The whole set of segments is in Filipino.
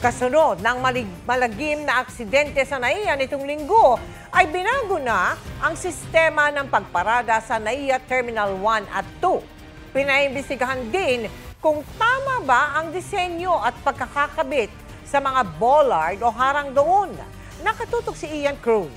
Kasunod ng malagim na aksidente sa NAIA nitong linggo, ay binago na ang sistema ng pagparada sa NAIA Terminal 1 at 2. Pinaimbestigahan din kung tama ba ang disenyo at pagkakakabit sa mga bollard o harang doon. Nakatutok si Ian Cruz.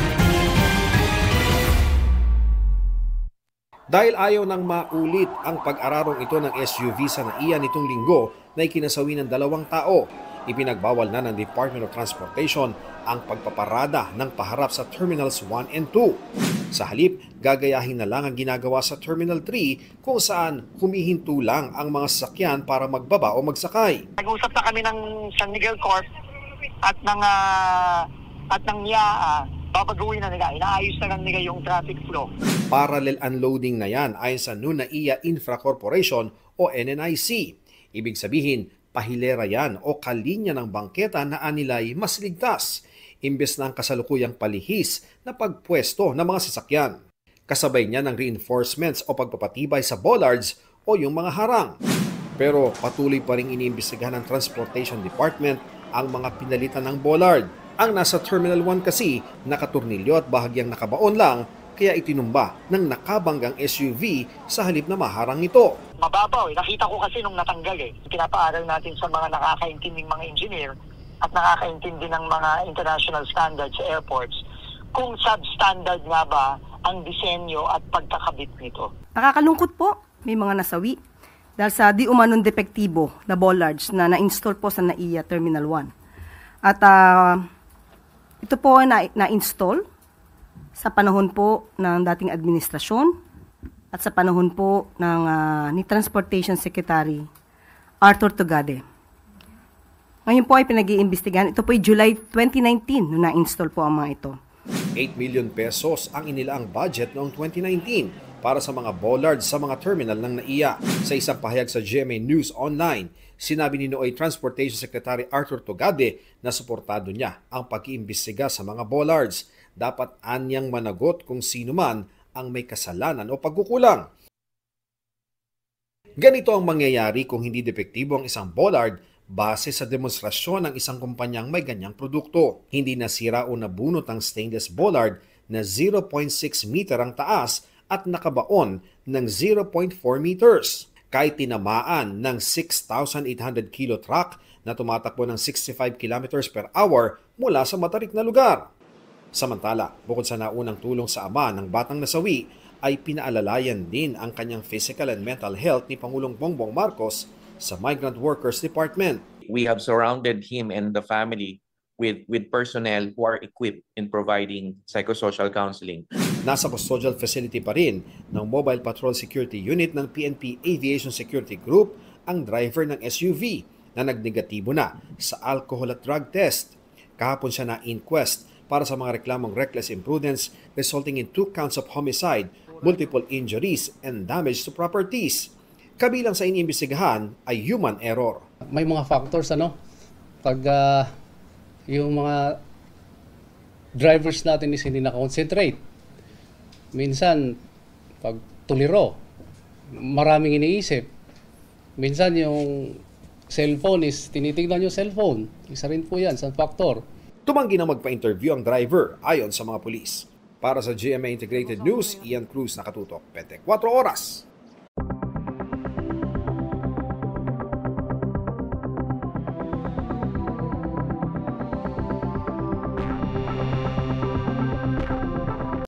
Dahil ayaw nang maulit ang pag-ararong ito ng SUV sa NAIA nitong linggo na ikinasawi ng 2 tao, ipinagbawal na ng Department of Transportation ang pagpaparada ng paharap sa Terminals 1 and 2. Sa halip, gagayahin na lang ang ginagawa sa Terminal 3 kung saan humihinto lang ang mga sasakyan para magbaba o magsakay. Nag-usap na kami ng San Miguel Corp at ng YAA. Babaguhin na nila, inaayos na lang nila yung traffic flow. Parallel unloading na yan ayon sa NAIA Infra Corporation o NNIC. Ibig sabihin, pahilera yan o kalinya ng bangketa na anilay mas ligtas, imbes na ang kasalukuyang palihis na pagpwesto ng mga sasakyan. Kasabay niya ng reinforcements o pagpapatibay sa bollards o yung mga harang. Pero patuloy pa rin iniimbestigahan ng Transportation Department ang mga pinalitan ng bollard. Ang nasa Terminal 1 kasi nakaturnilyo at bahagyang nakabaon lang, kaya itinumba ng nakabanggang SUV sa halip na maharang ito. Mababaw Nakita ko kasi nung natanggal Pinapaaral natin sa mga nakakaintinding mga engineer at nakakaintindi ng mga international standards sa airports kung substandard nga ba ang disenyo at pagkakabit nito. Nakakalungkot po, may mga nasawi dahil sa di umanong depektibo na bollards na na-install po sa NAIA Terminal 1. At ito po na-install sa panahon po ng dating administrasyon at sa panahon po ng ni Transportation Secretary Arthur Tugade. Ngayon po ay pinag-iimbestigahan. Ito po ay July 2019 nung na-install po ang mga ito. 8 million pesos ang inilaang budget noong 2019 para sa mga bollards sa mga terminal ng NAIA. Sa isang pahayag sa GMA News Online, sinabi ni Nooy Transportation Secretary Arthur Tugade na suportado niya ang pag-iimbestiga sa mga bollards. Dapat anyang managot kung sino man ang may kasalanan o pagkukulang. Ganito ang mangyayari kung hindi depektibo ang isang bollard base sa demonstrasyon ng isang kumpanyang may ganyang produkto. Hindi nasira o nabunot ang stainless bollard na 0.6 meter ang taas at nakabaon ng 0.4 meters. Kahit tinamaan ng 6,800 kilo truck na tumatakbo ng 65 kilometers per hour mula sa matarik na lugar. Samantala, bukod sa naunang tulong sa ama ng batang nasawi, ay pinaalalayan din ang kanyang physical and mental health ni Pangulong Bongbong Marcos sa Migrant Workers Department. We have surrounded him and the family with personnel who are equipped in providing psychosocial counseling. Nasa custodial facility pa rin ng Mobile Patrol Security Unit ng PNP Aviation Security Group ang driver ng SUV na nagnegatibo na sa alcohol at drug test. Kahapon siya na-inquest para sa mga reklamong reckless imprudence resulting in 2 counts of homicide, multiple injuries, and damage to properties. Kabilang sa iniimbestigahan ay human error. May mga factors pag yung mga drivers natin is hindi na-concentrate. Minsan, pag tuliro, maraming iniisip. Minsan yung cellphone is tinitignan yung cellphone. Isa rin po yan sa factor. Tumanggi na magpa-interview ang driver ayon sa mga pulis. Para sa GMA Integrated News, Ian Cruz, nakatutok 24 oras.